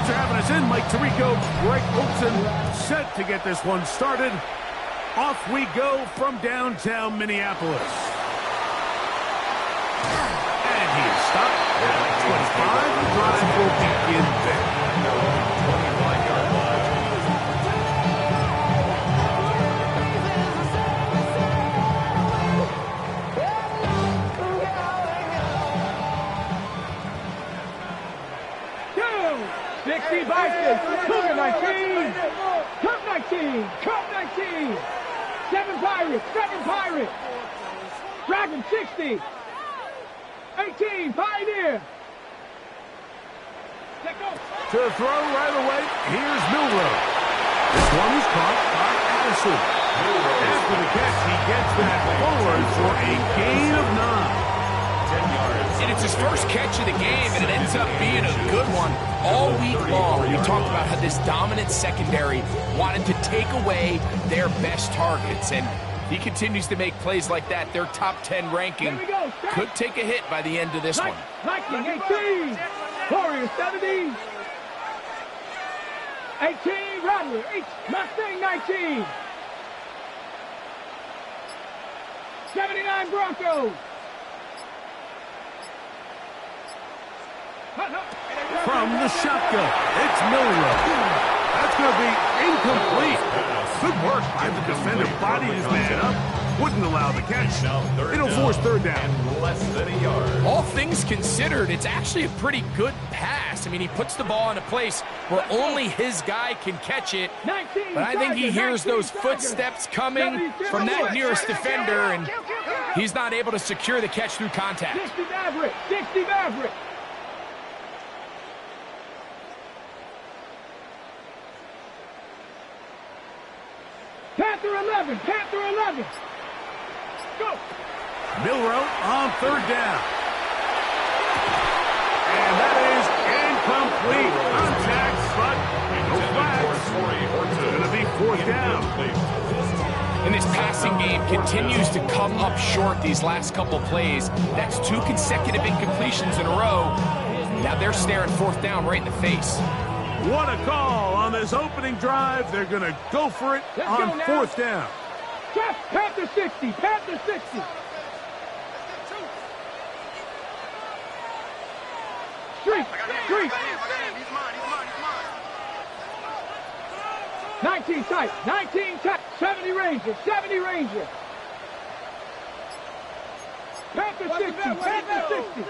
Thanks for having us in, Mike Tirico. Greg Olson set to get this one started. Off we go from downtown Minneapolis. And he is stopped at 25. The drive will begin there. Cougar 19, Cup 19, Cup 19, 7 Pirates, Dragon 60, 18, Pioneer. To throw right away, here's Milroe. This one was caught by Addison. After the catch, he gets that forward for a gain of 9. And it's his first catch of the game, and it ends up being a good one. All week long, we talked about how this dominant secondary wanted to take away their best targets. And if he continues to make plays like that, their top 10 ranking could take a hit by the end of this one. Viking 18, Warrior 70, 18, Rattler, Mustang 19, 79 Broncos. From the shotgun, it's Milroe. That's going to be incomplete. Good work by the defender. Bodied his man up. Wouldn't allow the catch. It'll force third down. Less than a yard. All things considered, it's actually a pretty good pass. I mean, he puts the ball in a place where only his guy can catch it. But I think he hears those footsteps coming from that nearest defender, and he's not able to secure the catch through contact. 60 Maverick. Panther 11. Go. Milroe on third down. And that is incomplete. Contact, but no flags. It's going to be fourth down. And this passing game continues to come up short these last couple plays. That's 2 consecutive incompletions in a row. Now they're staring fourth down right in the face. What a call on this opening drive. They're going to go for it on fourth down. Panther 60. 19 tight. 70 Ranger. Panther 60.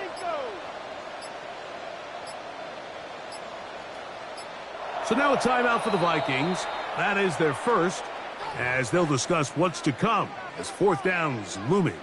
So now a timeout for the Vikings. That is their first, as they'll discuss what's to come as fourth down's looming.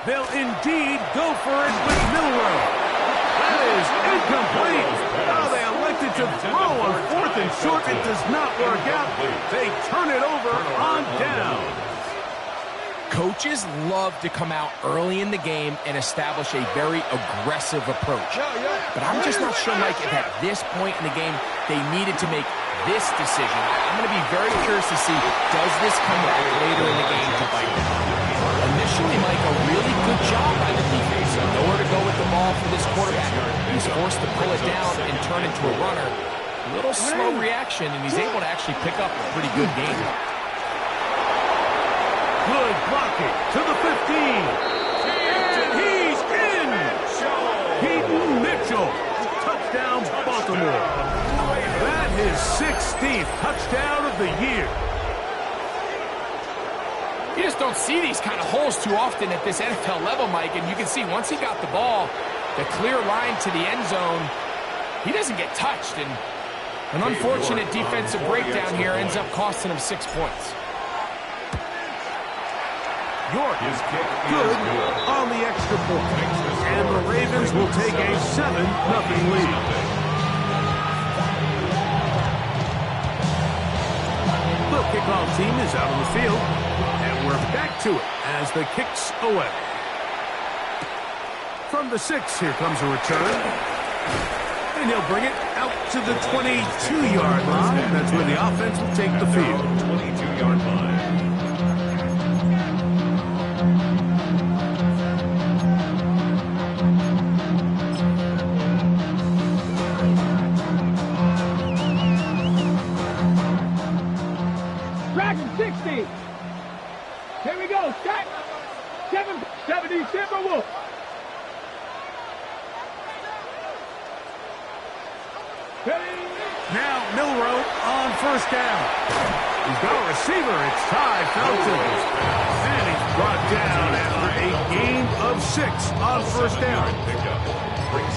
They'll indeed go for it with Milroe. That is incomplete. Now they elected to throw on fourth and short. It does not work out. They turn it over on down. Coaches love to come out early in the game and establish a very aggressive approach. But I'm just not sure, Mike, if at this point in the game they needed to make this decision. I'm going to be very curious to see, does this come back later in the game to bite them? Initially, Mike, a really good job by the defense. Nowhere to go with the ball for this quarterback. He's forced to pull it down and turn into a runner. A little slow reaction, and he's able to actually pick up a pretty good game. Good blocking to the 15. And he's in. Keaton Mitchell. Touchdown, Baltimore. That is 16th touchdown of the year. You just don't see these kind of holes too often at this NFL level, Mike, and you can see once he got the ball, the clear line to the end zone, he doesn't get touched, and an unfortunate defensive breakdown here ends up costing him 6 points. York is good on the extra point, and the Ravens will take a 7-0 lead. team is out on the field. And we're back to it as the kick's away. From the 6, here comes a return. And he'll bring it out to the 22-yard line. That's where the offense will take the field. 22-yard line. Dragon 60. Here we go. Stack. 70 Timberwolves. Now Milroe on first down. He's got a receiver. It's Ty Felton. And he's brought down after a gain of 6 on first down.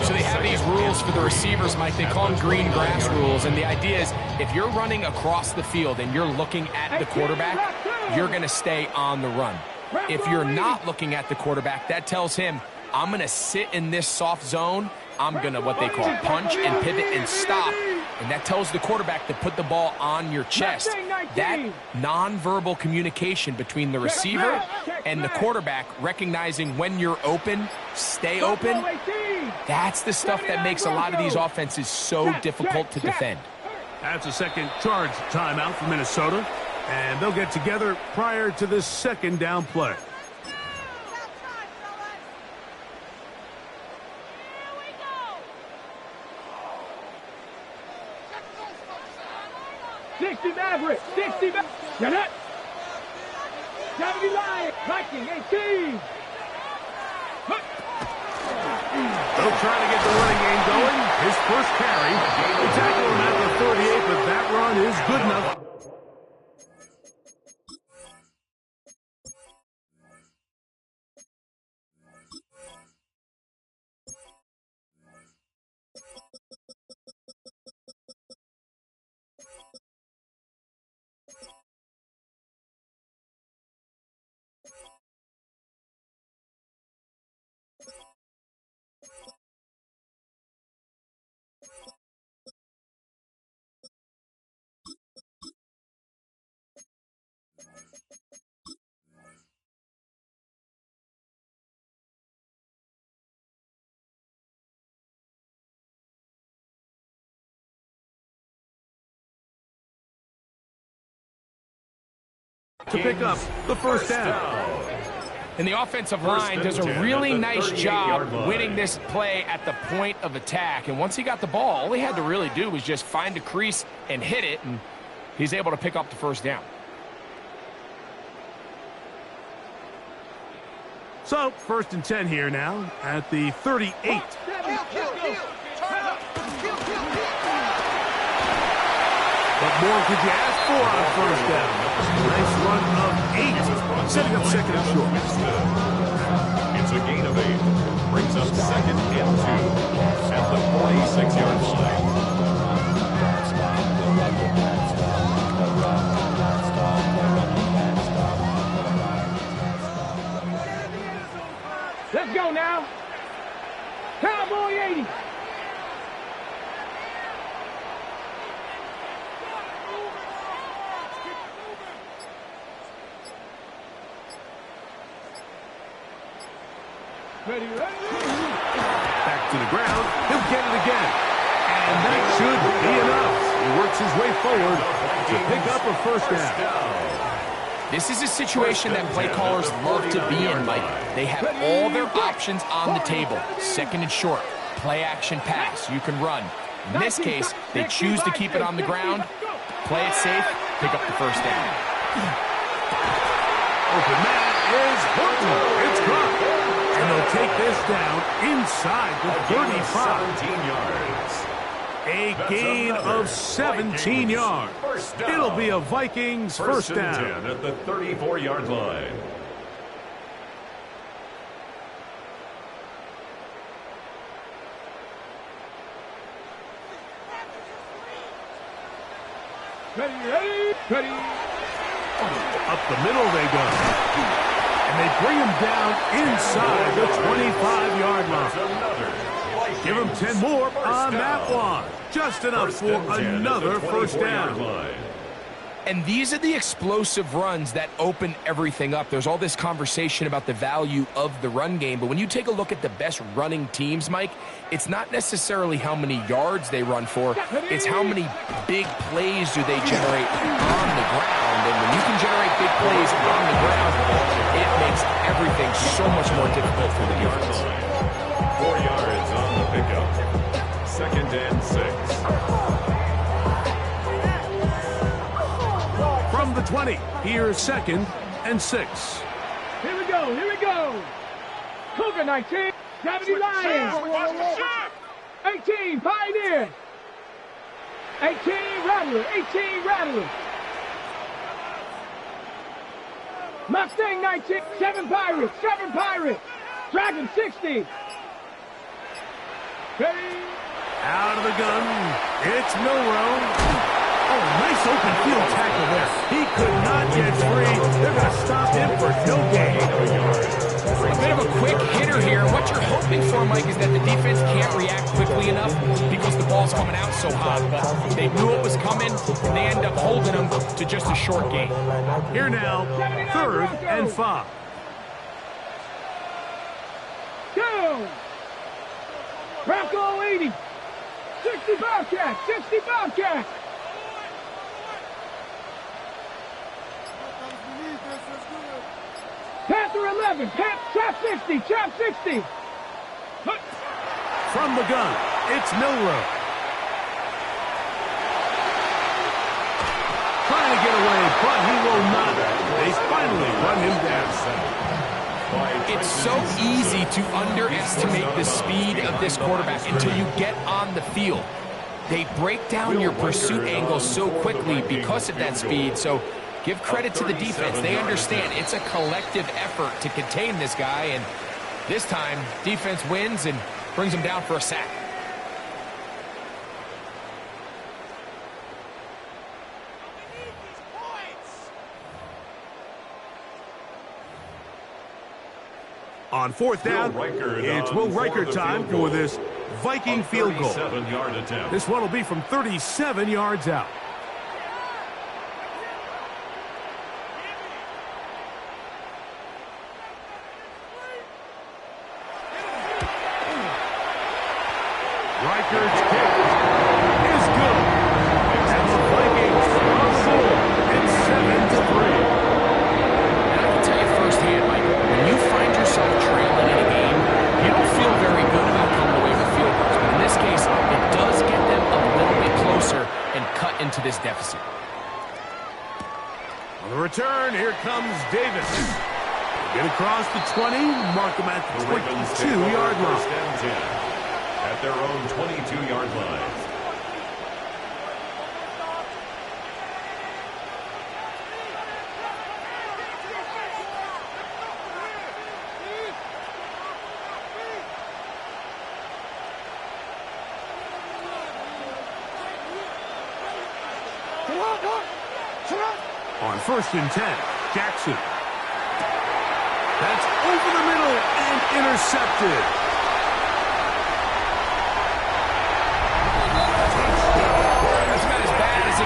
So they have these rules for the receivers, Mike. They call them green grass rules. And the idea is if you're running across the field and you're looking at the quarterback, you're going to stay on the run. If you're not looking at the quarterback, that tells him, I'm going to sit in this soft zone. I'm going to what they call punch and pivot and stop. And that tells the quarterback to put the ball on your chest. That nonverbal communication between the receiver and the quarterback, recognizing when you're open, stay open, that's the stuff that makes a lot of these offenses so difficult to defend. That's a second charge timeout for Minnesota. And they'll get together prior to this second down play. Maverick, 60 Maverick. Get it. 70 Lion, Viking, 18. They'll try to get the running game going. His first carry. They tackle him at the 38, but that run is good enough. To pick up the first down. And the offensive line does a really nice job winning this play at the point of attack. And once he got the ball, all he had to really do was just find a crease and hit it, and he's able to pick up the first down. So, 1st and 10 here now at the 38. What more could you ask for on first down? Nice run of 8, setting up second and short. It's a gain of 8. Brings up 2nd and 2 at the 46-yard line. Let's go now. Cowboy 80. Ready. Back to the ground. He'll get it again. And that should be enough. He works his way forward to pick up a first down. This is a situation that play callers love to be in, Mike. They have all their options on the table. 2nd and short, play action pass, you can run. In this case, they choose to keep it on the ground, play it safe, pick up the first down. Open man is Horton. It's caught. And they'll take this down inside the 35. 17 yards. A gain of 17 yards. It'll be a Vikings first down. 10 at the 34-yard line. Ready. Up the middle they go. And they bring him down inside the 25-yard line. Give him 10 more on that one. Just enough for another first down. And these are the explosive runs that open everything up. There's all this conversation about the value of the run game, but when you take a look at the best running teams, Mike, it's not necessarily how many yards they run for, it's how many big plays do they generate on the ground. And when you can generate big plays on the ground, it makes everything so much more difficult for the defense. 4 yards on the pickup. 2nd and 6. From the 20, here's 2nd and 6. Here we go, here we go. Cougar 19, 70 Lions. 18, Pioneer. 18, Rattler, 18, Rattler. Mustang 19, 7 Pirates, 7 Pirates. Dragon 60. Ready? Out of the gun, it's Milroe. Oh, nice open field tackle there. He could not get free. They're going to stop him for no gain. A bit of a quick hitter here. What you're hoping for, Mike, is that the defense can't react quickly enough because the ball's coming out so hot. But they knew it was coming, and they end up holding them to just a short gain. Here now, 3rd and 5. Go! Bronco 80. 60 Bobcat, 60 Bobcat. Panther 11, Chap 60, Chap 60. From the gun, it's Milroe. Trying to get away, but he will not. They finally run him down. It's so easy to underestimate the speed of this quarterback until you get on the field. They break down your pursuit angle so quickly because of that speed, so give credit to the defense. They understand it's a collective effort to contain this guy, and this time, defense wins and brings him down for a sack. On 4th down, it's Will Riker time for this Viking field goal. This one will be from 37 yards out. Riker's kick is good. And the Vikings are full. It's 7-3. And I can tell you firsthand, Mike, when you find yourself trailing in a game, you don't feel very good about coming away with field goals. But in this case, it does get them a little bit closer and cut into this deficit. On the return, here comes Davis. Get across the 20, mark him at the 22-yard line. At their own 22-yard line. On 1st and 10, Jackson. That's over the middle and intercepted.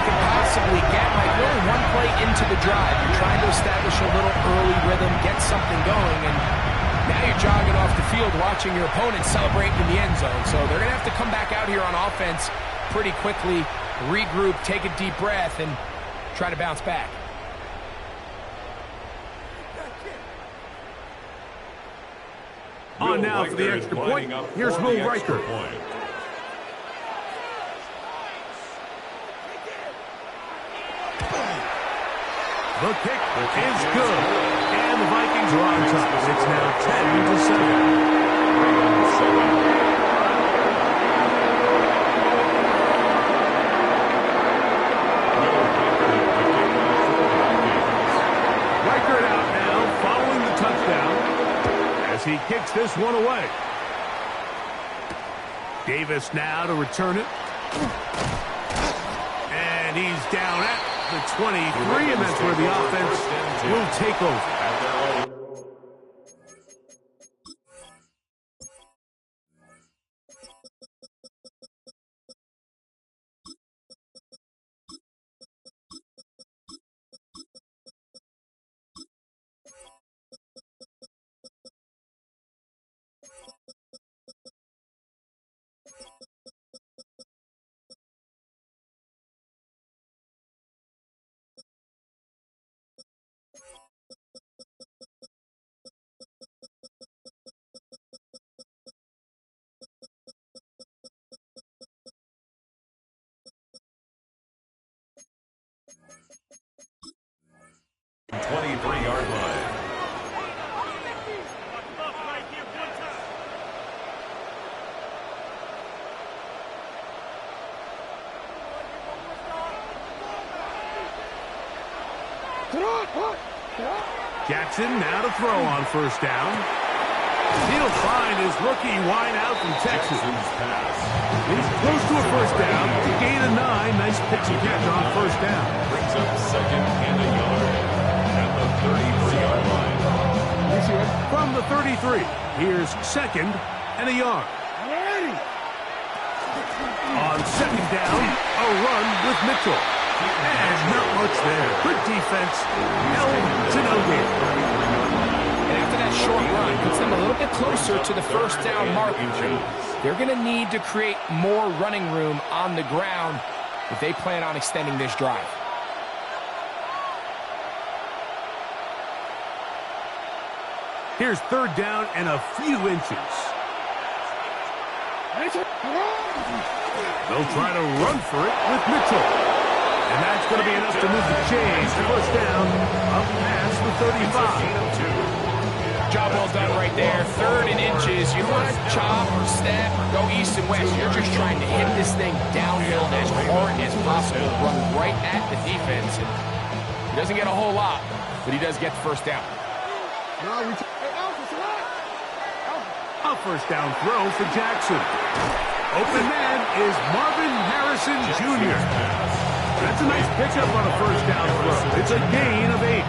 Possibly get like really one play into the drive. You're trying to establish a little early rhythm, get something going, and now you're jogging off the field watching your opponent celebrate in the end zone. So they're going to have to come back out here on offense pretty quickly, regroup, take a deep breath, and try to bounce back. On now for the extra point. Here's Will Riker. The kick is good, and the Vikings are on top. It's now 10-7. Riker out now, following the touchdown, as he kicks this one away. Davis now to return it. And he's down at the 23, and that's where the offense will take over. 23-yard line. Jackson now to throw on first down. He'll find his rookie wide out from Texas. He's close to a first down. To gain a 9. Nice pitch and catch on first down. Brings up second and a yard at the 33-yard line. From the 33, here's second and a yard. On second down, a run with Mitchell. And not much there. Good defense. Held to no gain. And after that short run, puts them a little bit closer to the first down mark. They're going to need to create more running room on the ground if they plan on extending this drive. Here's third down and a few inches. They'll try to run for it with Mitchell. And that's going to be enough to move the chains. First down, up past the 35. Job well done right there. Third and inches. You don't want to chop or step or go east and west. You're just trying to hit this thing downhill as hard as possible. Run right at the defense. And he doesn't get a whole lot, but he does get the first down. A first down throw for Jackson. Open man is Marvin Harrison Jr. That's a nice pickup on a first down throw. It's a gain of 8.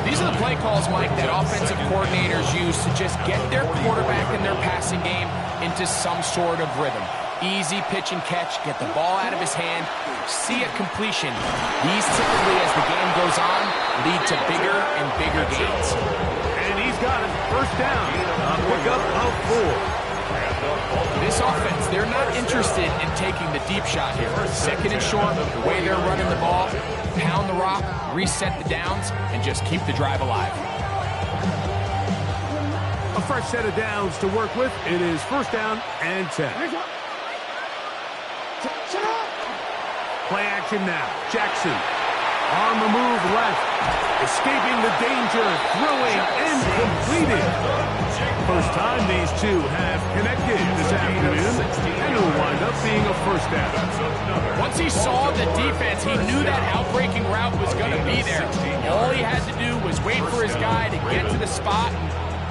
These are the play calls, Mike, that offensive coordinators use to just get their quarterback and their passing game into some sort of rhythm. Easy pitch and catch, get the ball out of his hand, see a completion. These typically, as the game goes on, lead to bigger and bigger gains. And he's got it. First down. A pickup of 4. This offense, they're not interested in taking the deep shot here. Second and short, the way they're running the ball, pound the rock, reset the downs, and just keep the drive alive. A fresh set of downs to work with. It is first down and 10. Play action now. Jackson on the move left. Escaping the danger, throwing and completing. First time these two have connected this afternoon, and it will wind up being a first down. Once he saw the defense, he knew that outbreaking route was going to be there. All he had to do was wait for his guy to get to the spot and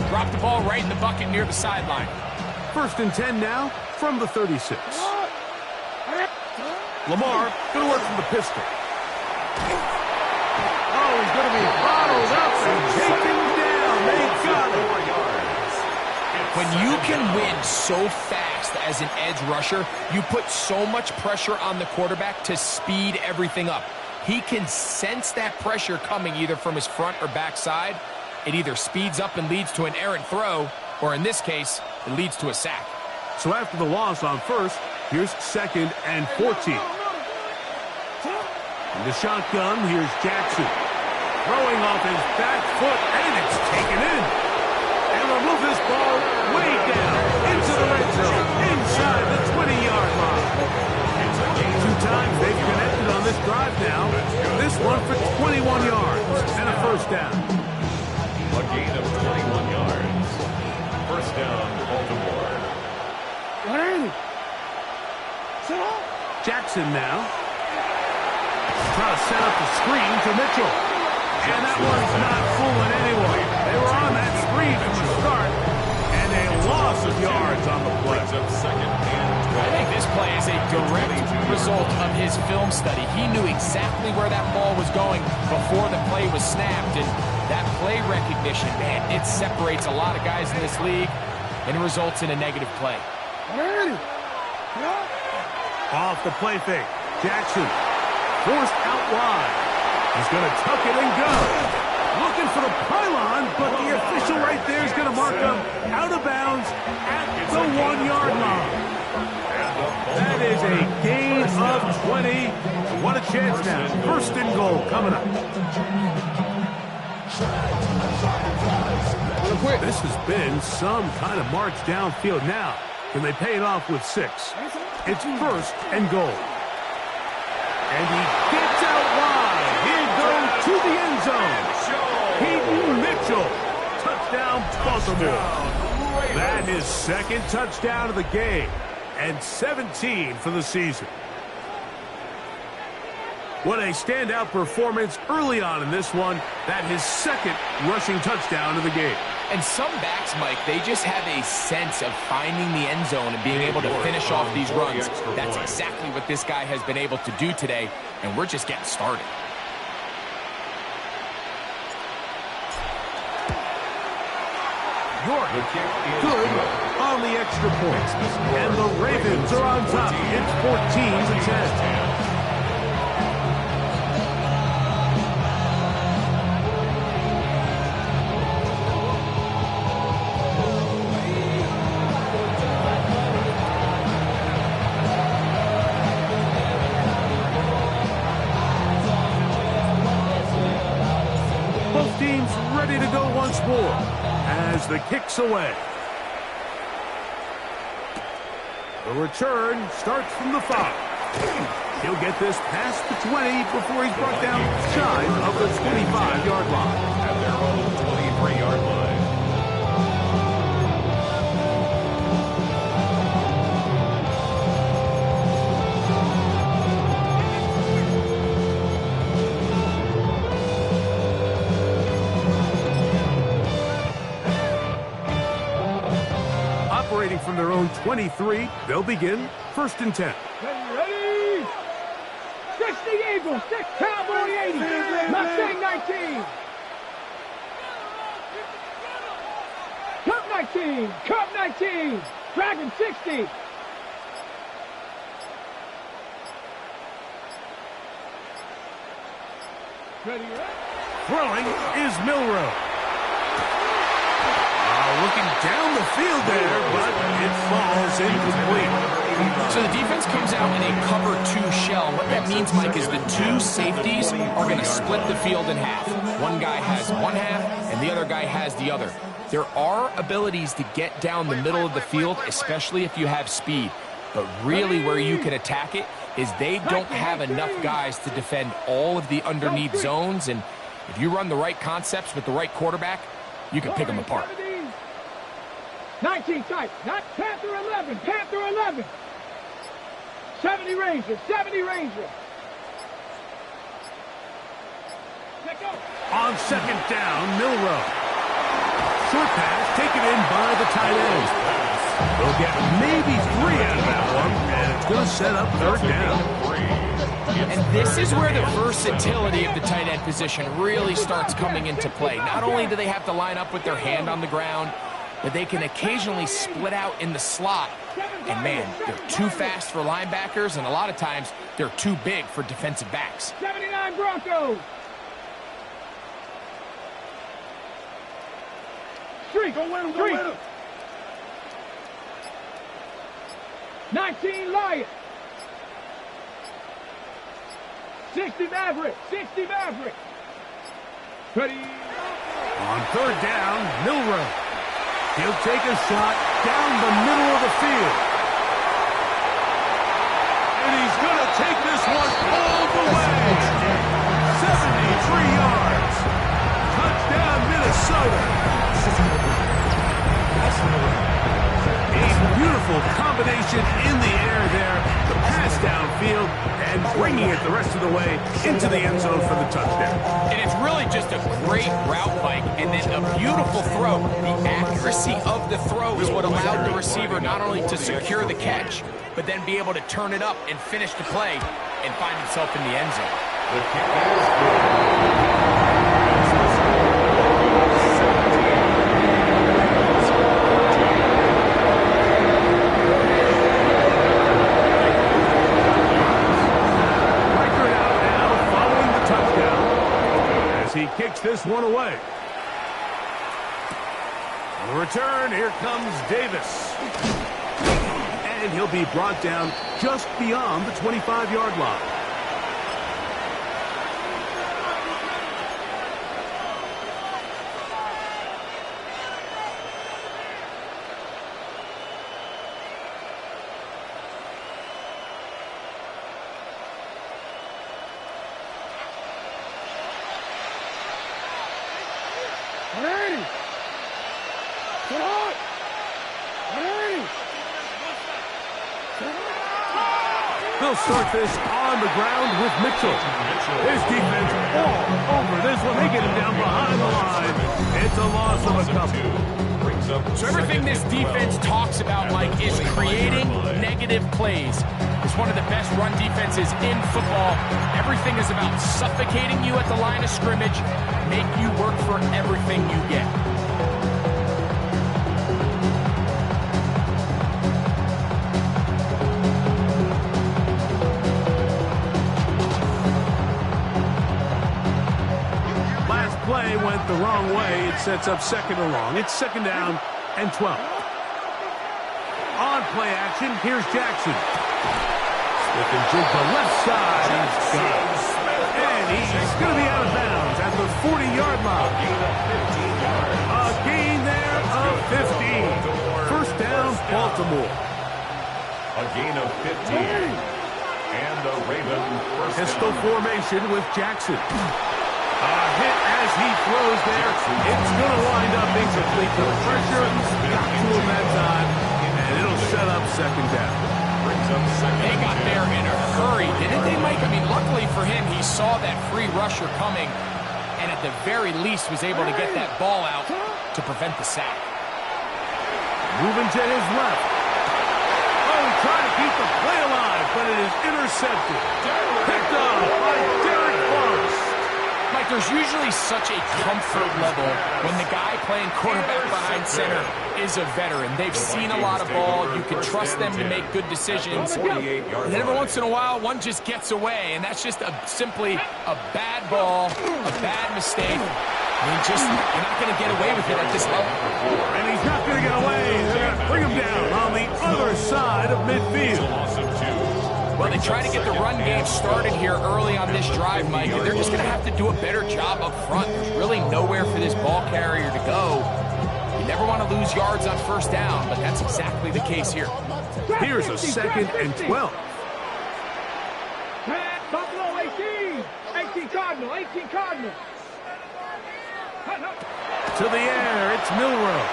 drop the ball right in the bucket near the sideline. First and 10 now from the 36. Lamar going to work from the pistol. Oh, he's going to be bottled up and taken down. They got it. When you can win so fast as an edge rusher, you put so much pressure on the quarterback to speed everything up. He can sense that pressure coming either from his front or back side. It either speeds up and leads to an errant throw, or in this case, it leads to a sack. So after the loss on first, here's second and 14. In the shotgun, here's Jackson. Throwing off his back foot, and it's taken in. And will move this ball way down into the red zone, inside the 20-yard line. 2 times they've connected on this drive now. This one for 21 yards and a first down. A gain of 21 yards. First down, Baltimore. Jackson now. Trying to set up the screen to Mitchell. And that one's not fooling anyone. They were on that screen from the start, and a loss of yards on the play. I think this play is a direct result of his film study. He knew exactly where that ball was going before the play was snapped, and that play recognition, man, it separates a lot of guys in this league, and it results in a negative play. Off the play fake. Jackson forced out wide. He's going to tuck it and go. Looking for the pylon, but the official right there is going to mark him out of bounds at the 1-yard line. That is a gain of 20. What a chance now. First and goal coming up. This has been some kind of march downfield now. Can they pay it off with 6? It's first and goal. And he gets out wide. Here goes to the end zone. Keaton Mitchell. Touchdown, Baltimore. That is second touchdown of the game and 17 for the season. What a standout performance early on in this one. That his second rushing touchdown of the game. And some backs, Mike, they just have a sense of finding the end zone and being able to finish off these runs. That's exactly what this guy has been able to do today, and we're just getting started. York, good on the extra point. And the Ravens are on top. It's 14-10. Both teams ready to go once more as the kick's away. The return starts from the 5. He'll get this past the 20 before he's brought down shy of the 25-yard line. At their own 23-yard line. Operating from their own 23, they'll begin 1st and 10. Ready? 60 Eagles, 6 Cowboy 80, Mustang 19. Cub 19, Cub 19, Dragon 60. Ready? Throwing is Milroe. Looking down the field there, but it falls incomplete. So the defense comes out in a cover 2 shell. What that means, Mike, is the 2 safeties are going to split the field in half. One guy has one half, and the other guy has the other. There are abilities to get down the middle of the field, especially if you have speed. But really where you can attack it is they don't have enough guys to defend all of the underneath zones. And if you run the right concepts with the right quarterback, you can pick them apart. 19 tight, not Panther 11, Panther 11. 70 Ranger, 70 Ranger. Let go. On second down, Milroe. Short pass taken in by the tight end. They'll get maybe 3 out of that one, and it's going to set up 3rd down. And this is where the versatility of the tight end position really starts coming into play. Not only do they have to line up with their hand on the ground, but they can occasionally split out in the slot. And man, they're too fast for linebackers, and a lot of times they're too big for defensive backs. 79 Broncos. Streak. Go win him, go win him. 19 Lions. 60 Maverick, 60 Maverick. Ready. On 3rd down, Milroe. He'll take a shot down the middle of the field. And he's going to take this one all the way. 73 yards. Touchdown, Minnesota. A beautiful combination in the air there. The pass downfield and bringing it the rest of the way into the end zone for the touchdown. And it's really just a great route, Mike, and then a beautiful throw. The accuracy of the throw is what allowed the receiver not only to secure the catch, but then be able to turn it up and finish the play and find himself in the end zone. The kick is good. He kicks this one away. On the return, here comes Davis. And he'll be brought down just beyond the 25-yard line. They'll start this on the ground with Mitchell. His defense all over this one. They get him down behind the line. It's a loss of a couple. So everything this defense talks about, Mike, is creating negative plays. It's one of the best run defenses in football. Everything is about suffocating you at the line of scrimmage, make you work for everything you get. Play went the wrong way. It sets up second and long. It's second down and 12. On play action, here's Jackson. Smith and jig the left side. He's got it. And he's going to be out of bounds at the 40-yard line. A gain there of 15. First down, Baltimore. A gain of 15. And the Ravens first Pistol down. formation with Jackson. A hit as he throws there. It's going to wind up incomplete. The pressure got to him that time, and it'll set up second down. They got there in a hurry, didn't they, Mike? I mean, luckily for him, he saw that free rusher coming, and at the very least was able to get that ball out to prevent the sack. Moving to his left. Oh, he tried to keep the play alive, but it is intercepted. Picked up by Derek Forrest. Mike, there's usually such a comfort level when the guy playing quarterback behind center is a veteran. They've seen a lot of ball. You can trust them to make good decisions. And then every once in a while, one just gets away, and that's just simply a bad ball, a bad mistake. I mean, you're not going to get away with it at this level. And he's not going to get away. They're going to bring him down on the other side of midfield. Well, they try to get the run game started here early on this drive, Mike, and they're just going to have to do a better job up front. There's really nowhere for this ball carrier to go. You never want to lose yards on first down, but that's exactly the case here. Here's a second and 12. Buffalo 18. 18 Cardinal. 18 Cardinal. To the air, it's Milroe.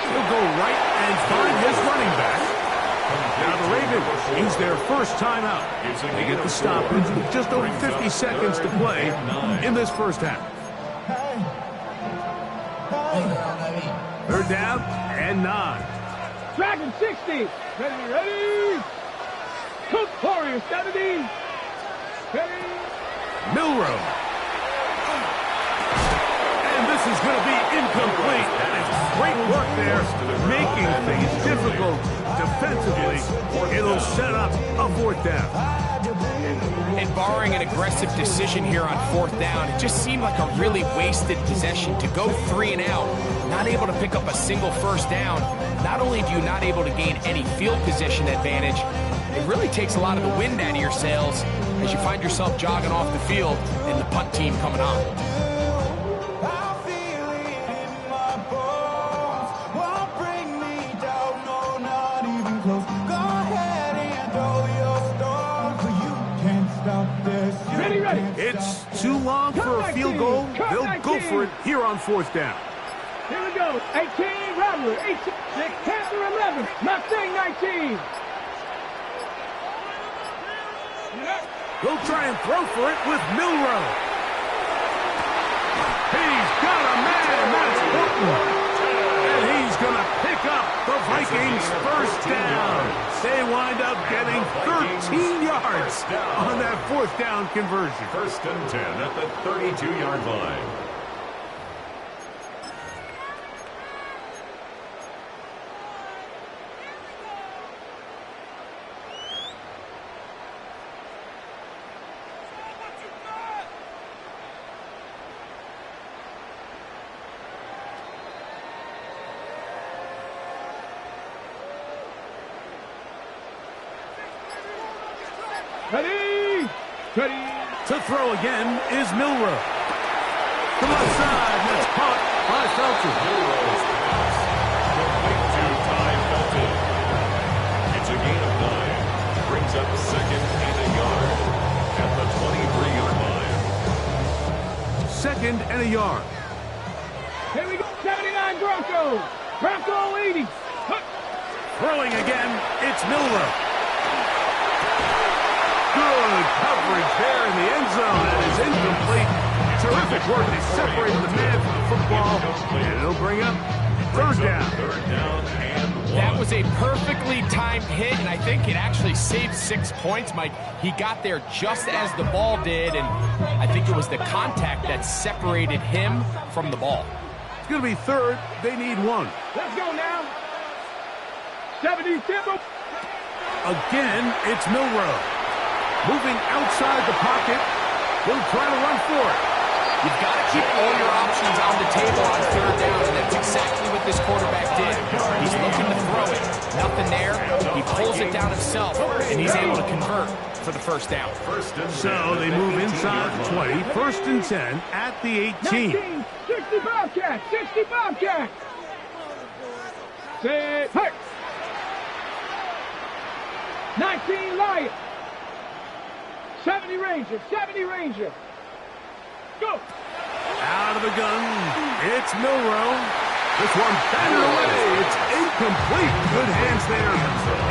He'll go right and find his running back. Now the Ravens use their first timeout. They get the stoppage with just over 50 seconds to play in this first half. Third down and 9. Dragon 60. Ready. Cook Warriors 70. Ready. Milroe. And this is going to be incomplete. That is great work there, making things difficult defensively. It'll set up a fourth down. And barring an aggressive decision here on fourth down, it just seemed like a really wasted possession to go 3 and out, not able to pick up a single first down. Not only do you not able to gain any field position advantage, it really takes a lot of the wind out of your sails as you find yourself jogging off the field and the punt team coming on. It's too long for a field goal. They'll go for it here on fourth down. Here we go. 18, Robert. 18, Panther 11. Mustang 19. They'll try and throw for it with Milroe. He's got a man. That's Horton. And he's going to pick up the Vikings' first down. They wind up getting 13 yards on that fourth down conversion. First and 10 at the 32-yard line. Ready. To throw again is Milroe. To the side, that's caught by Felton. Milroe's pass complete to Ty Felton. It's a gain of 9. Brings up second and a yard at the 23-yard line. Second and a yard. Here we go. 79 Broncos. Bronco 80. Throwing again, it's Milroe. there in the end zone. That is incomplete. Terrific work. They separated the man from the football, and it'll bring up third down. That was a perfectly timed hit, and I think it actually saved 6 points, Mike. He got there just as the ball did, and I think it was the contact that separated him from the ball. It's going to be third. They need one. Let's go now. 70 Timber. Again, it's Milroe. Moving outside the pocket. He'll try to run for it. You've got to keep all your options on the table on third down, and that's exactly what this quarterback did. He's looking to throw it. Nothing there. He pulls it down himself, and he's able to convert for the first down. So they move inside the 20. First and 10 at the 18. 19, 60 Bobcat, 60 Bobcat. Say, hey. 19 Lion. 70 Ranger, 70 Ranger. Go. Out of the gun, it's Milroe. This one batted away. It's incomplete. Good hands there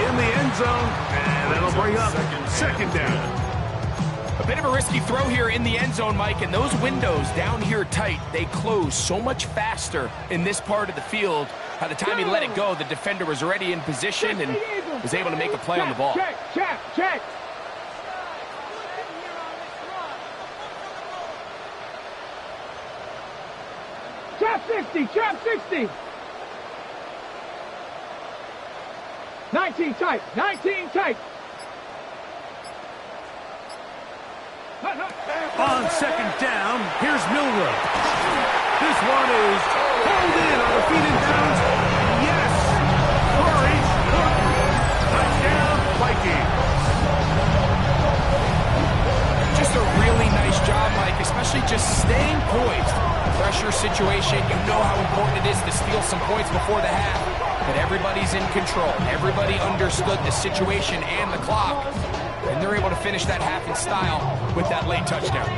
in the end zone, and that'll bring up second down. A bit of a risky throw here in the end zone, Mike, and those windows down here tight, they close so much faster in this part of the field. By the time he let it go, the defender was already in position and was able to make a play on the ball. Check, check, check. Trap 60, trap 60. 19 tight, 19 tight. On second down, here's Milroe. This one is pulled in on the feet and downs. Yes! Curry, touchdown, Vikings. Just a really nice job, Mike, especially just staying poised. Pressure situation, you know how important it is to steal some points before the half. But everybody's in control. Everybody understood the situation and the clock. And they're able to finish that half in style with that late touchdown.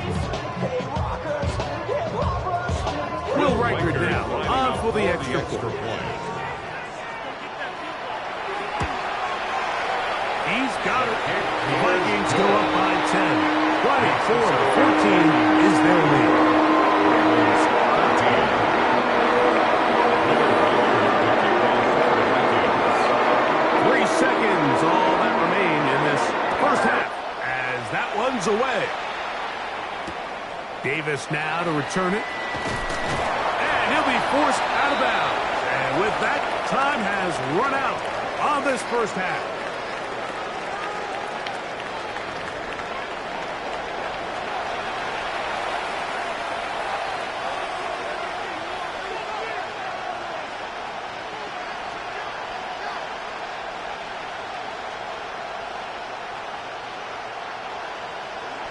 Will Riker down, on for the extra point. He's got it. The Vikings go up by 10. 24-14 is their lead. 3 seconds, all that remain in this first half, as that one's away. Davis now to return it. And he'll be forced out of bounds. And with that, time has run out on this first half.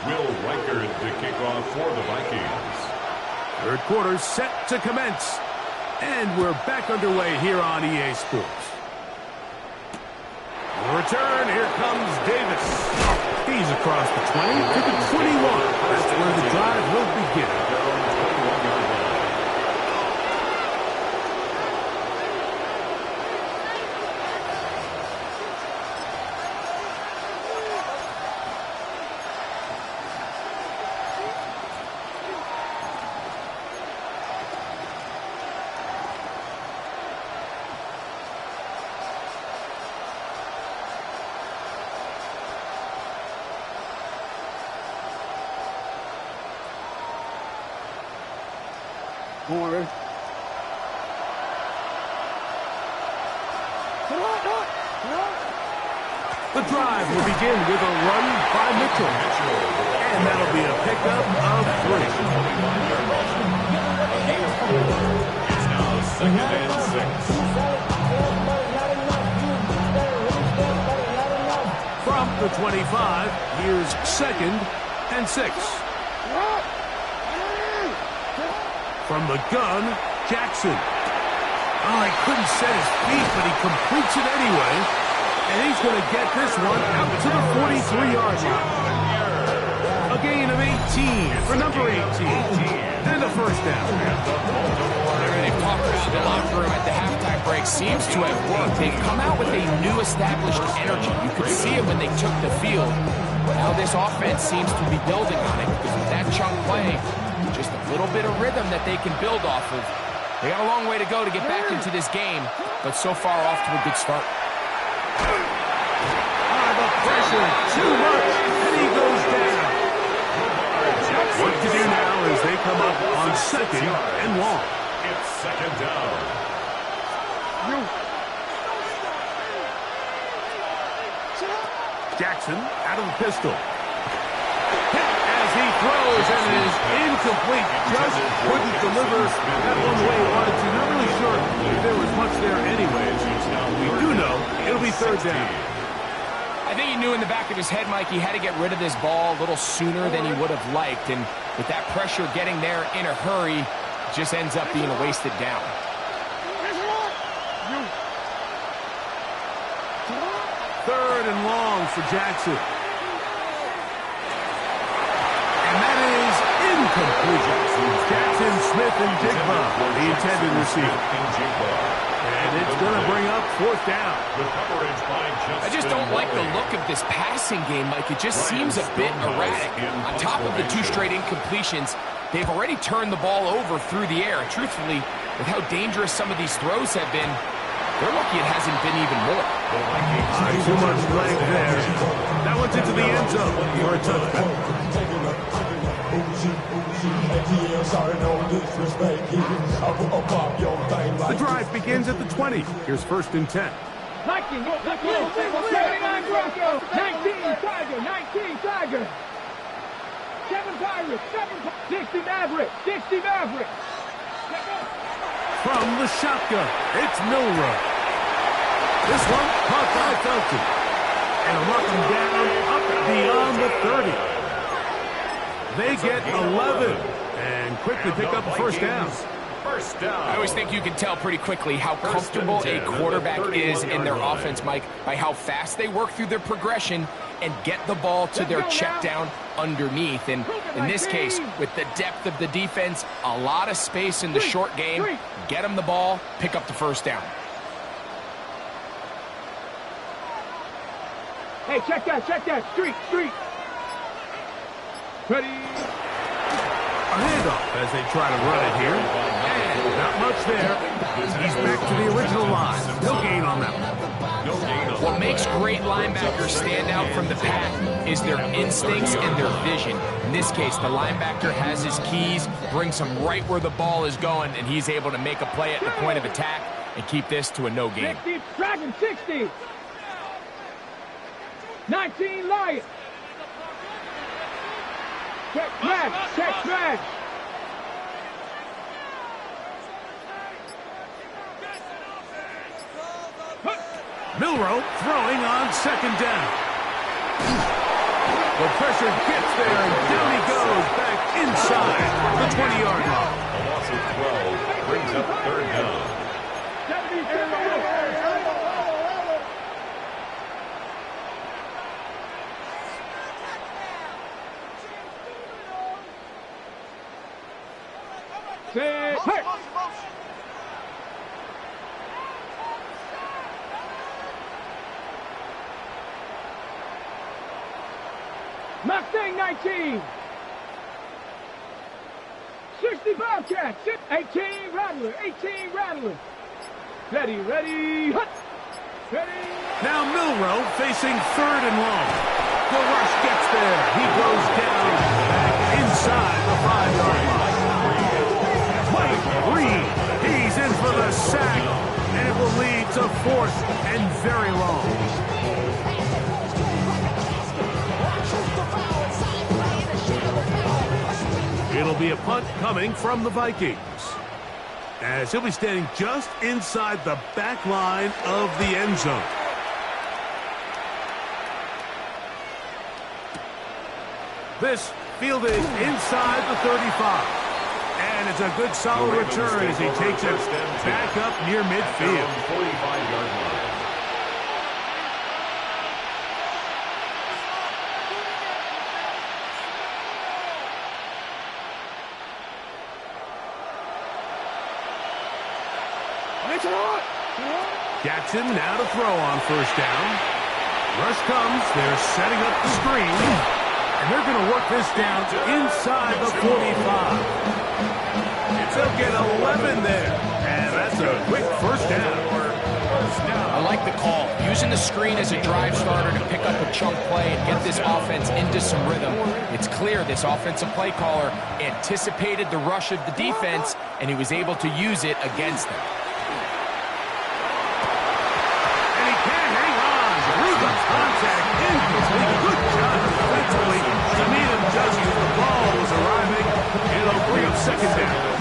Will Riker to kick off for the Vikings. Third quarter set to commence. And we're back underway here on EA Sports. Return, here comes Davis. He's across the 20 to the 21. That's where the drive will begin. Corner. The drive will begin with a run by Mitchell. And that'll be a pickup of 3. It's now second and 6. From the 25, here's second and 6. From the gun, Jackson. Oh, he couldn't set his feet, but he completes it anyway. And he's going to get this one out to the 43-yard line. A gain of 18 for number 18. And a first down. They've talked about the locker room at the halftime break. Seems to have worked. They've come out with a new established energy. You could see it when they took the field. Now this offense seems to be building on it because with that chunk play, just a little bit of rhythm that they can build off of. They got a long way to go to get back into this game, but so far off to a good start. The pressure, too much, and he goes down. What to do now as they come up on second and long. It's second down. Jackson out of the pistol. As he throws, and it is incomplete. Just couldn't deliver that one the way he wanted to. Not really sure if there was much there anyways. We do know it'll be third down. I think he knew in the back of his head, Mike, he had to get rid of this ball a little sooner than he would have liked. And with that pressure getting there in a hurry, it just ends up being a wasted down. Third and long for Jackson. And that is incomplete. Jackson, Smith, and Jigba, the intended receiver. And it's going to bring up fourth down. I just don't like the look of this passing game, Mike. It just seems a bit erratic. On top of the 2 straight incompletions, they've already turned the ball over through the air. And truthfully, with how dangerous some of these throws have been, they're lucky it hasn't been even more. Too much leg there. That one's into the end zone for a touchdown. The drive begins at the 20. Here's first and 10. 19, 79 Broncos, 19 Tiger, 19 Tiger. 7 Pirates, 60 Mavericks, 60 Mavericks. From the shotgun, it's Milroe. This one caught by Felton. And a mark him down up beyond the 30. They get 11 and quickly pick up the first down. First down. I always think you can tell pretty quickly how comfortable a quarterback is in their offense, Mike, by how fast they work through their progression and get the ball to their check down underneath. And in this case, with the depth of the defense, a lot of space in the short game, get them the ball, pick up the first down. Hey, check that, street. Ready. A handoff as they try to run it here. And not much there. He's back to the original line. No gain on that one. What makes great linebackers stand out from the pack is their instincts and their vision. In this case, the linebacker has his keys, brings him right where the ball is going, and he's able to make a play at the point of attack and keep this to a no gain. 60, Dragon 60. 19 Lions. Check flag. Milroe throwing on second down. The pressure gets there, and down he goes back inside the 20-yard line. A loss of 12 brings up third down. Mustang 19. 60 Bobcats. 18 Rattler. Ready. Hut. Ready. Now Milroe facing third and long. The rush gets there. He goes down back inside the 5-yard line. Mike Reed. He's in for the sack. And it will lead to fourth and very long. It'll be a punt coming from the Vikings, as he'll be standing just inside the back line of the end zone. This fielded inside the 35. And it's a good solid return as he takes it back up near midfield. 45-yard line. Jackson now to throw on first down. Rush comes. They're setting up the screen. And they're going to work this down inside the 45. They'll get 11 there. And that's a quick first down. I like the call. Using the screen as a drive starter to pick up a chunk play and get this offense into some rhythm. It's clear this offensive play caller anticipated the rush of the defense, and he was able to use it against them. And he can't hang on. Rubens contact incomplete. Good job defensively to meet him just as the ball was arriving. It'll bring up second down.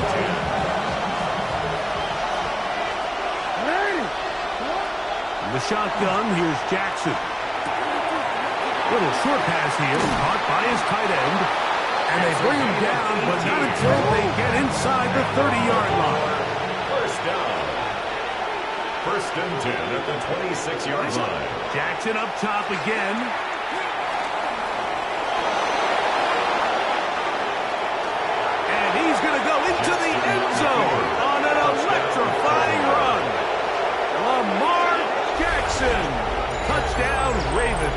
The shotgun, here's Jackson. Little short pass here, caught by his tight end. And they bring him down, but not until they get inside the 30-yard line. First down. First and 10 at the 26-yard line. Jackson up top again. And he's going to go into the end zone on an electrifying run. Lamar Jackson. Touchdown, Ravens.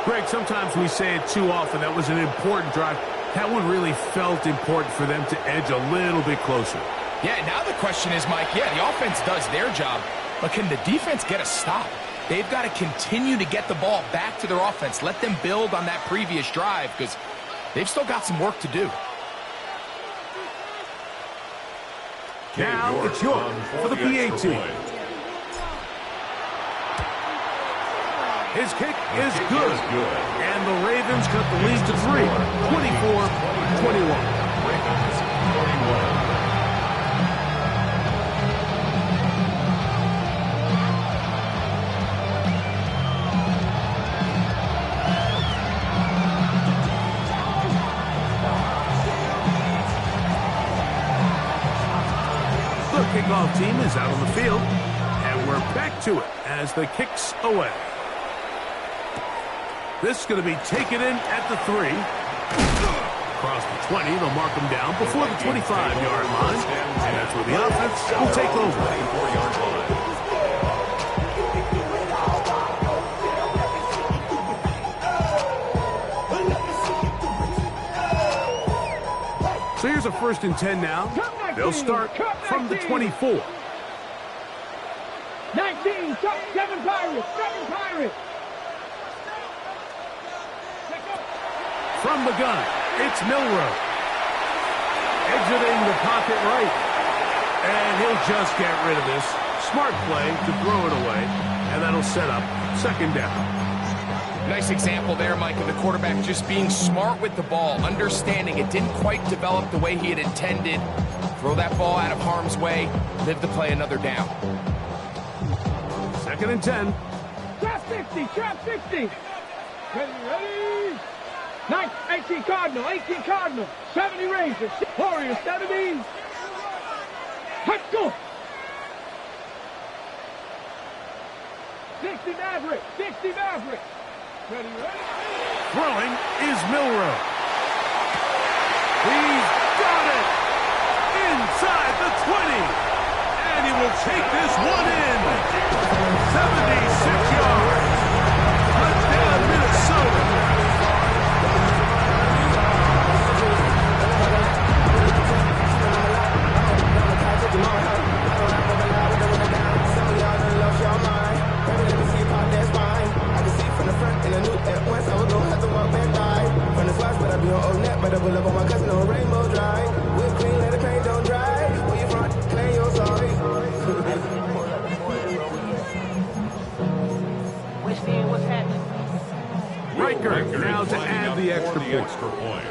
Greg, sometimes we say it too often. That was an important drive. That one really felt important for them to edge a little bit closer. Yeah, now the question is, Mike, yeah, the offense does their job, but can the defense get a stop? They've got to continue to get the ball back to their offense. Let them build on that previous drive because they've still got some work to do. Now it's York for the PAT. His kick is good. And the Ravens cut the lead to 3, 24-21. Ravens 41. Kickoff team is out on the field, and we're back to it as the kick's away. This is going to be taken in at the 3. Across the 20, they'll mark them down before the 25-yard line. And that's where the offense will take over. 24-yard line. So here's a 1st and 10 now. They'll start from the 24. 19, 7 Pirates, 7 Pirates. From the gun, it's Milroe. Exiting the pocket right. And he'll just get rid of this. Smart play to throw it away. And that'll set up second down. Nice example there, Mike, of the quarterback just being smart with the ball, understanding it didn't quite develop the way he had intended. Throw that ball out of harm's way, live to play another down. 2nd and 10. Trap 60, trap 60. Ready. 18 Cardinal, 18 Cardinal. 70 Rangers, Warriors, 70. Let's go. 60 Maverick, 60 Maverick. Ready. Throwing is Milroe. He's got it inside the 20. And he will take this one in. 76 yards. Touchdown, Minnesota. Riker now to add the extra point.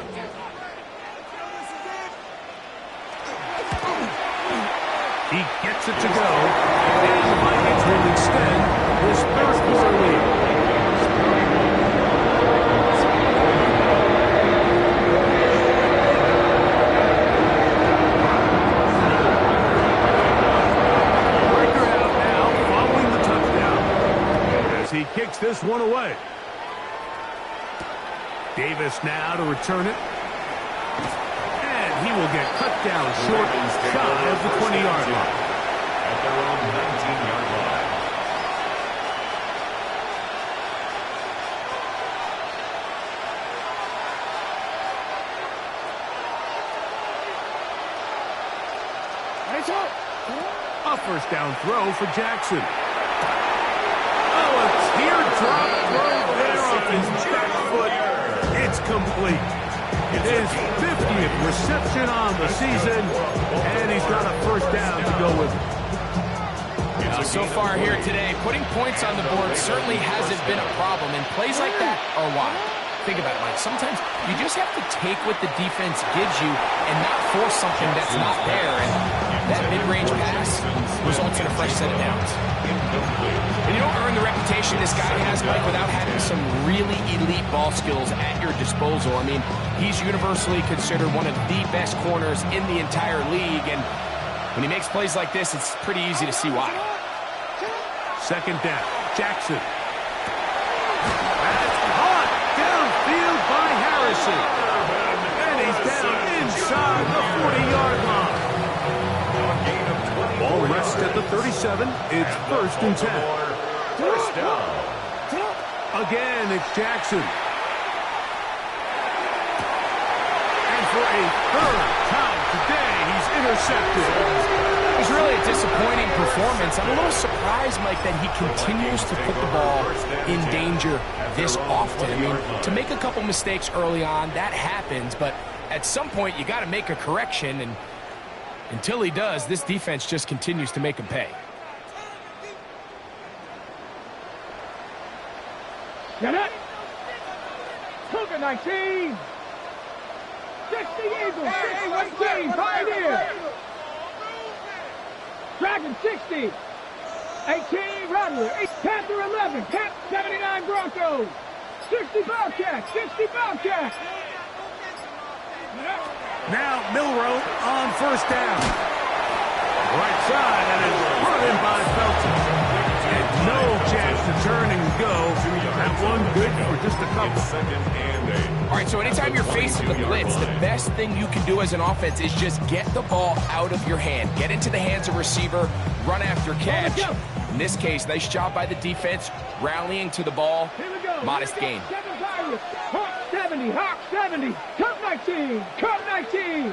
He gets it to go, and the Vikings will extend this third-quarter lead. Riker out now, following the touchdown, as he kicks this one away. Davis now to return it. And he will get cut down short, shy of the 20-yard line. At their own 19-yard line. A first down throw for Jackson. Oh, a teardrop throw there off his back foot. It's complete. His 50th reception on the season, and he's got a first down to go with it. So far here today, putting points on the board certainly hasn't been a problem, and plays like that are wild. Think about it, Mike. Sometimes you just have to take what the defense gives you and not force something that's not there. And that mid-range pass results in a fresh set of downs. And you don't earn the reputation this guy has, Mike, without having some really elite ball skills at your disposal. I mean, he's universally considered one of the best corners in the entire league. And when he makes plays like this, it's pretty easy to see why. Second down, Jackson. That's caught downfield by Harrison. And he's down inside the 40-yard line. Ball rests at the 37. It's first and 10. First down. Again, it's Jackson. And for a third time today, he's intercepted. It's really a disappointing performance. I'm a little surprised, Mike, that he continues to put the ball in danger this often. I mean, to make a couple mistakes early on, that happens, but at some point you got to make a correction, and until he does, this defense just continues to make him pay. Get it. Cougar 19. 60 Eagles. 6-18. Pioneer. Dragon 60. 18 Rattler. Panther 11. 79 Broncos. 60 Bobcats. 60 Bobcats. Now Milroe on first down. Right side, and it's brought in by Felton. And no chance to turn and go. That one good for just a couple. All right, so anytime you're facing the blitz, the best thing you can do as an offense is just get the ball out of your hand. Get into the hands of receiver, run after catch. In this case, nice job by the defense, rallying to the ball. Modest gain. Hawk 70, Hawk 70. Cup 19, Cup 19.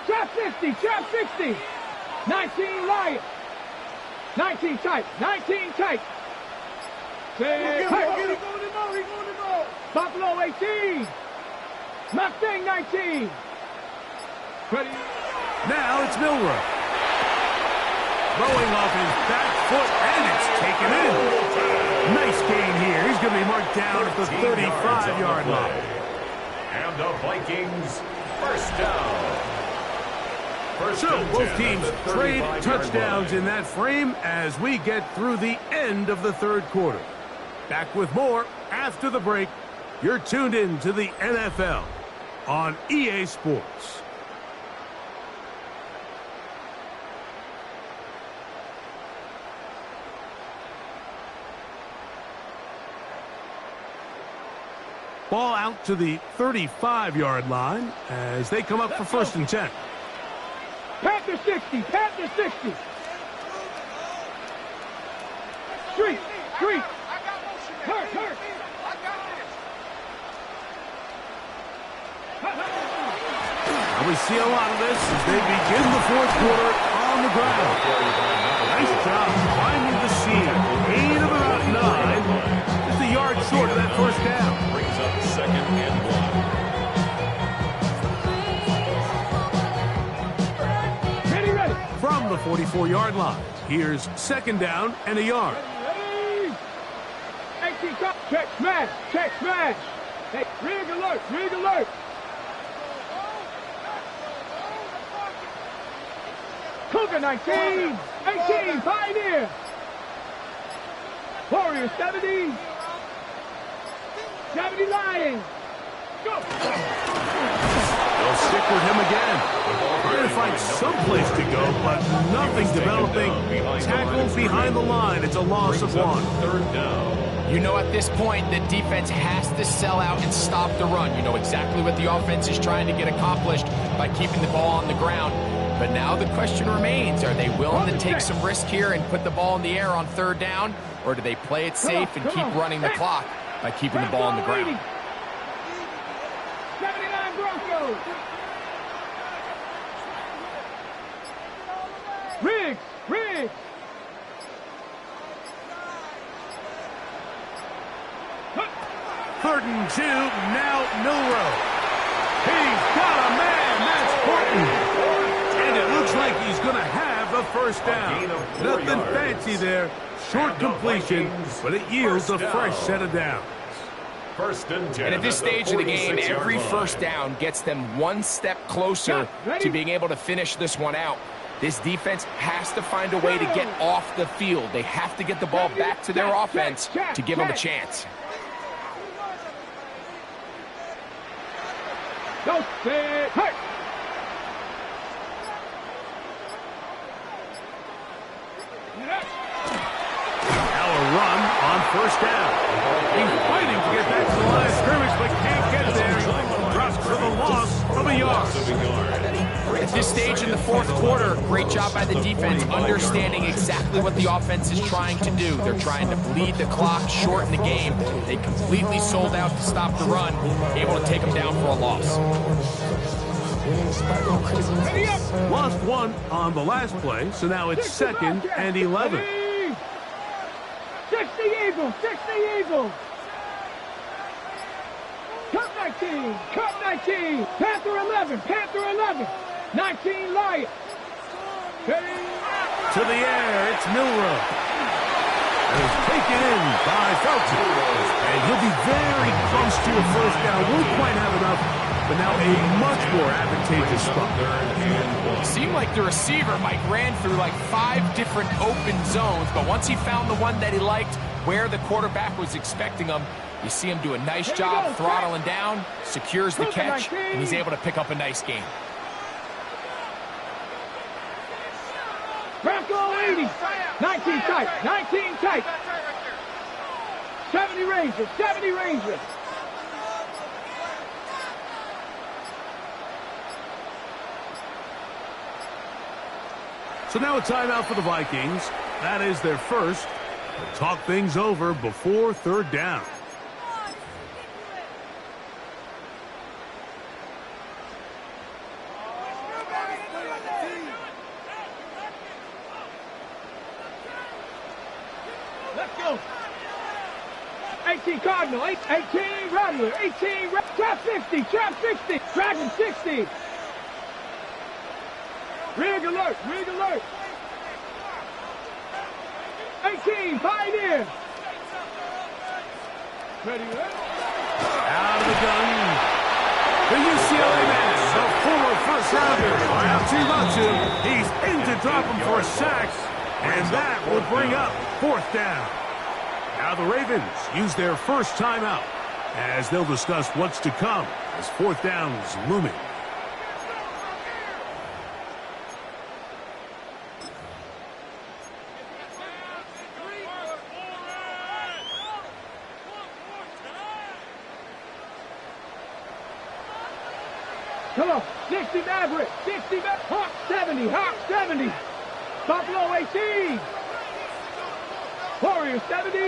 Trap 50, Trap 60. 19 Lion. 19 tight, 19 tight. Buffalo 18. Mustang 19. Ready. Now it's Milroe. Throwing off his back foot, and it's taken in. Nice gain here. He's going to be marked down at the 35-yard line. And the Vikings, first down. So both teams trade touchdowns in that frame as we get through the end of the third quarter. Back with more after the break. You're tuned in to the NFL on EA Sports. Ball out to the 35-yard line as they come up for first and 10. Panther 60, Panther 60. Street. Hurt. And we see a lot of this as they begin the fourth quarter on the ground. Nice job finding the seam. 8 of about 9. Just a yard short of that first down. Brings up second and 1. Ready. From the 44-yard line, here's second down and a yard. Ready. 18 top. Check smash. Hey, rig alert. Cougar 19. 18 Pioneer. Warrior 70. 70 Lions. Go. They'll stick with him again. They're going to find someplace to go, but nothing developing. Tackled behind the line. It's a loss of 1. Third down. You know at this point the defense has to sell out and stop the run. You know exactly what the offense is trying to get accomplished by keeping the ball on the ground. But now the question remains, are they willing to take some risk here and put the ball in the air on third down? Or do they play it safe and keep running the clock by keeping the ball on the ground? 79 Broncos. 3rd and 2, now Milroe. He's got a man, that's Horton. And it looks like he's going to have a first down. Nothing fancy there. Short completion, but it yields a fresh set of downs. 1st and 10. And at this stage of the game, every first down gets them one step closer to being able to finish this one out. This defense has to find a way to get off the field. They have to get the ball back to their offense to give them a chance. Go, set, hey! Now a run on 1st down. He's fighting to get back to the line of scrimmage, but can't get there. Drops for the loss of a yard. At this stage in the 4th quarter, great job by the defense, understanding exactly what the offense is trying to do. They're trying to bleed the clock, shorten the game. They completely sold out to stop the run, able to take them down for a loss. Lost 1 on the last play, so now it's 2nd and 11. 60 Eagles, 60 Eagles. Cup 19, Cup 19. Panther 11, Panther 11. 19 Lions. To the air, it's Milroe. It's taken in by Felton. And he'll be very close to a first down. Won't quite have enough, but now a much more advantageous spot. It seemed like the receiver, Mike, ran through like 5 different open zones, but once he found the one that he liked, where the quarterback was expecting him, you see him do a nice job throttling down, secures the catch, and he's able to pick up a nice gain. Bronco 80, 19 tight, 19 tight. 70 Rangers, 70 Rangers. So now a timeout for the Vikings. That is their first. They'll talk things over before 3rd down. Let's go. 18 Cardinal, 18 Rattler, 18 Trap 60, Trap 60, Dragon 60. Rig alert, rig alert. 18 Pioneer. Ready, Out of the gun. The UCLA man, the former first rounder, out to Latu. He's in to drop him for a sack, and that will bring up 4th down. Now the Ravens use their first timeout as they'll discuss what's to come as 4th down is looming. Come on, 60 Maverick, 60 Maverick, Hawk 70, Hawk 70. Buffalo 18. Warrior 70.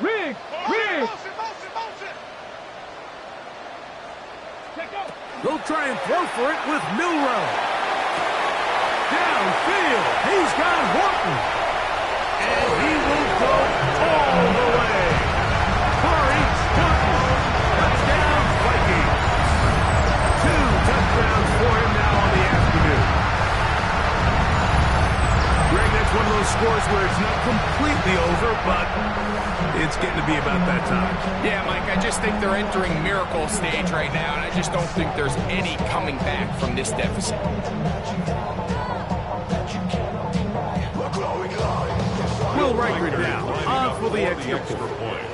Rig, Rig. They'll try and throw for it with Milroe. Downfield, he's got Horton. And he will go all the way. Corey Horton, touchdown Vikings. 2 touchdowns for him now on the afternoon. Greg, that's one of those scores where it's not completely over, but it's getting to be about that time. Yeah, Mike, I just think they're entering miracle stage right now, and I just don't think there's any coming back from this deficit. Will Riker down, on for the extra point.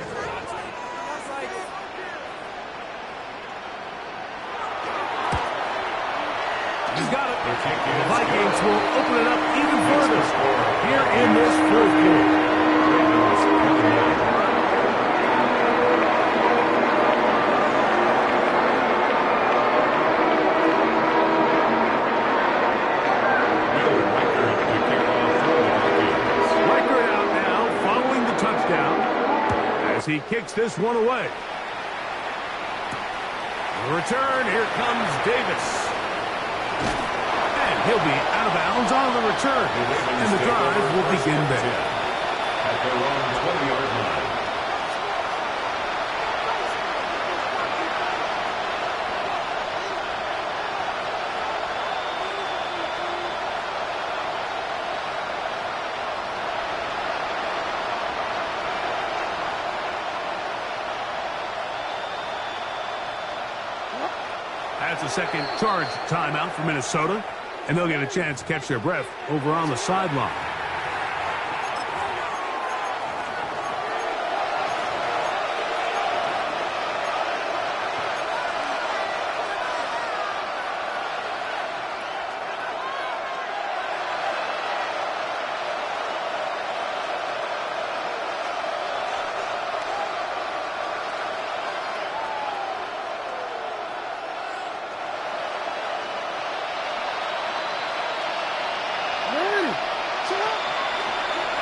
He's got it. The Vikings will open it up even further here in this 4th quarter. He kicks this one away. The return, here comes Davis. And he'll be out of bounds. Browns on the return, and the drive will begin there. At their own 20-yard line. That's a second charge timeout for Minnesota, and they'll get a chance to catch their breath over on the sideline.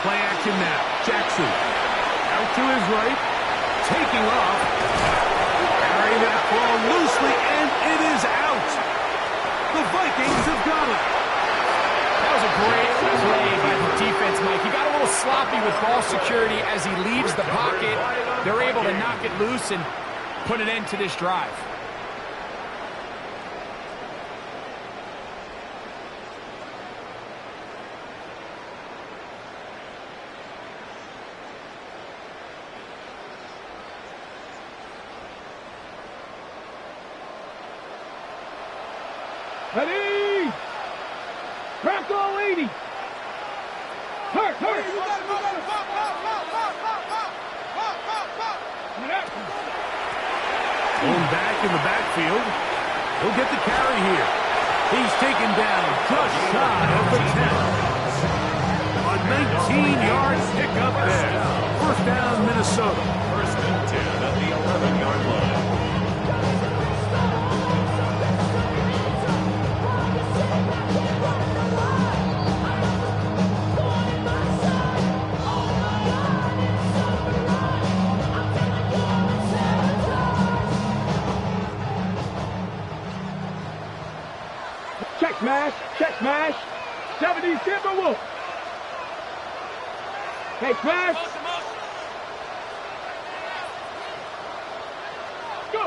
Play action now. Jackson out to his right, taking off, carrying that ball loosely, and it is out. The Vikings have got it. That was a great play by the defense, Mike. He got a little sloppy with ball security as he leaves the pocket. They're able to knock it loose and put an end to this drive. Ready! Crack all 80! Hurt! Going back in the backfield. He'll get the carry here. He's taken down just shy of the 10. A 19-yard pickup there. First down, Minnesota. First and 10 at the 11-yard line. Check smash, 70 Timberwolves. Hey, smash. Go.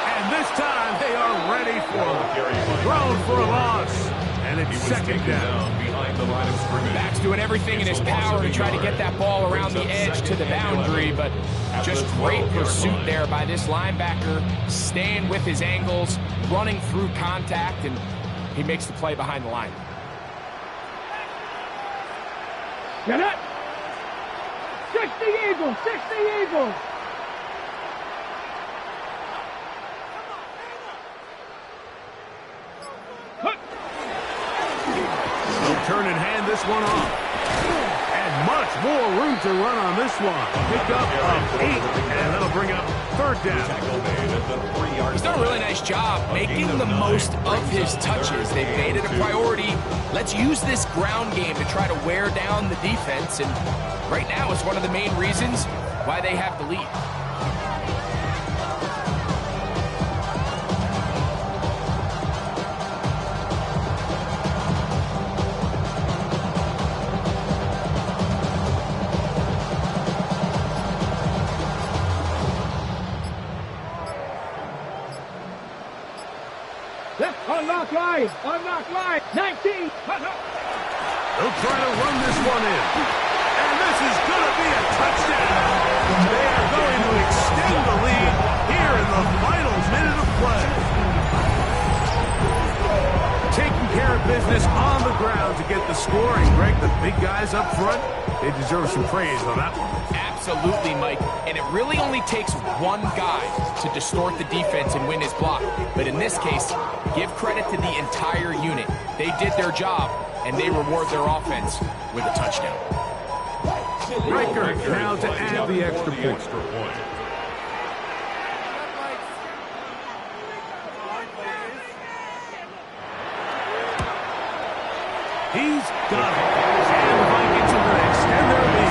And this time they are ready for it. Thrown for a loss. And it's second down. Behind the line of scrimmage. Max doing everything in his power to try to get that ball around the edge to the boundary, but just great pursuit there by this linebacker, staying with his angles, running through contact, and he makes the play behind the line. Get it! 60 Eagles! 60 Eagles! He'll turn and hand this one off. And much more room to run on this one. Pick up of 8, and that'll bring up third down. He's done a really nice job making the most of his touches. They've made it a priority. Let's use this ground game to try to wear down the defense, and right now it's one of the main reasons why they have the lead. Unlock line, 19. They'll try to run this one in. And this is going to be a touchdown. They are going to extend the lead here in the final minute of play. Taking care of business on the ground to get the scoring. Greg, the big guys up front, they deserve some praise on that one. Absolutely, Mike. And it really only takes one guy to distort the defense and win his block. But in this case, give credit to the entire unit. They did their job, and they reward their offense with a touchdown. Riker now to add the extra point. He's got it. And the Vikings are going to extend their lead.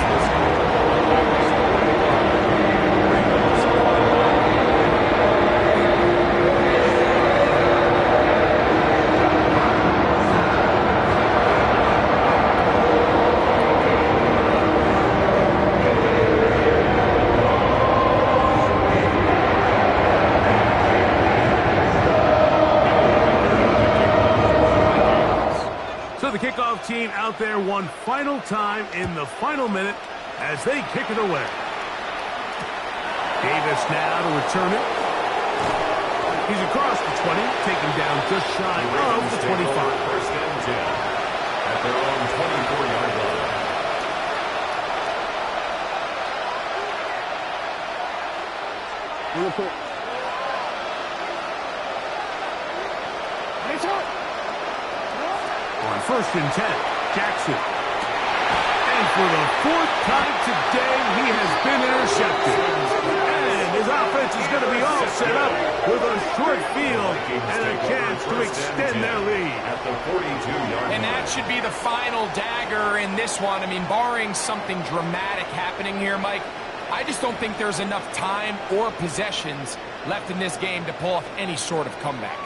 team out there one final time in the final minute as they kick it away. Davis now to return it. He's across the 20, taken down just shy of the 25. First and 10 at their own 24-yard line. On first and 10, Jackson. And for the fourth time today, he has been intercepted. And his offense is going to be all set up with a short field and a chance to extend their lead. At the 42-yard And that should be the final dagger in this one. I mean, barring something dramatic happening here, Mike, I just don't think there's enough time or possessions left in this game to pull off any sort of comeback.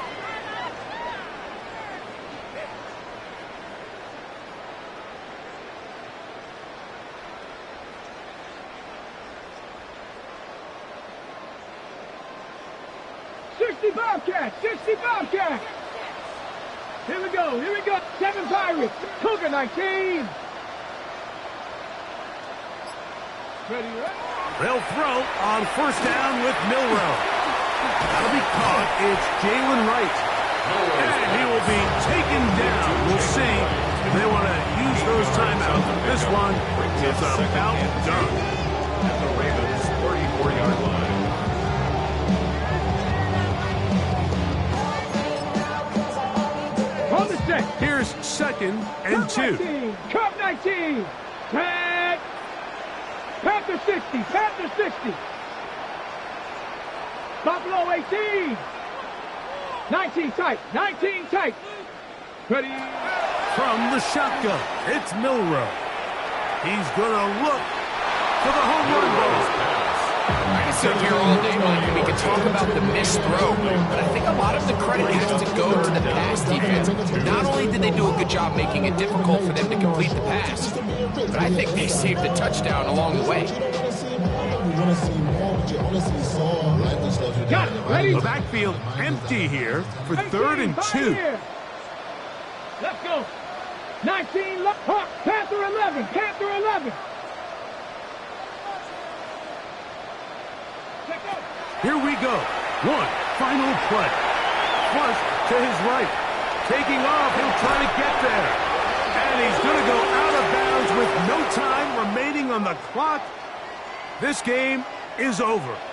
Bobcats, 60 Bobcats. Here we go, 7 Pirates, Cougar 19. Ready, right? They'll throw on first down with Milroe. That'll be caught. It's Jalen Wright. And he will be taken down. We'll see if they want to use those timeouts. This one is about done. At the Ravens' 34-yard line. On the set. Here's second and 2. Cup 19. Tag. Panther 60. Panther 60. Buffalo 18. 19 tight. 19 tight. Ready. From the shotgun, it's Milroe. He's going to look for the home run ball. I can sit here all day, Mike, and we can talk about the missed throw, but I think a lot of the credit has to go to the pass defense. Not only did they do a good job making it difficult for them to complete the pass, but I think they saved the touchdown along the way. Got it. Ready. The backfield empty here for third and 2. Let's go. 19 left. Panther 11. Panther 11. Here we go. One final play. Flush to his right. Taking off. He'll try to get there. And he's going to go out of bounds with no time remaining on the clock. This game is over.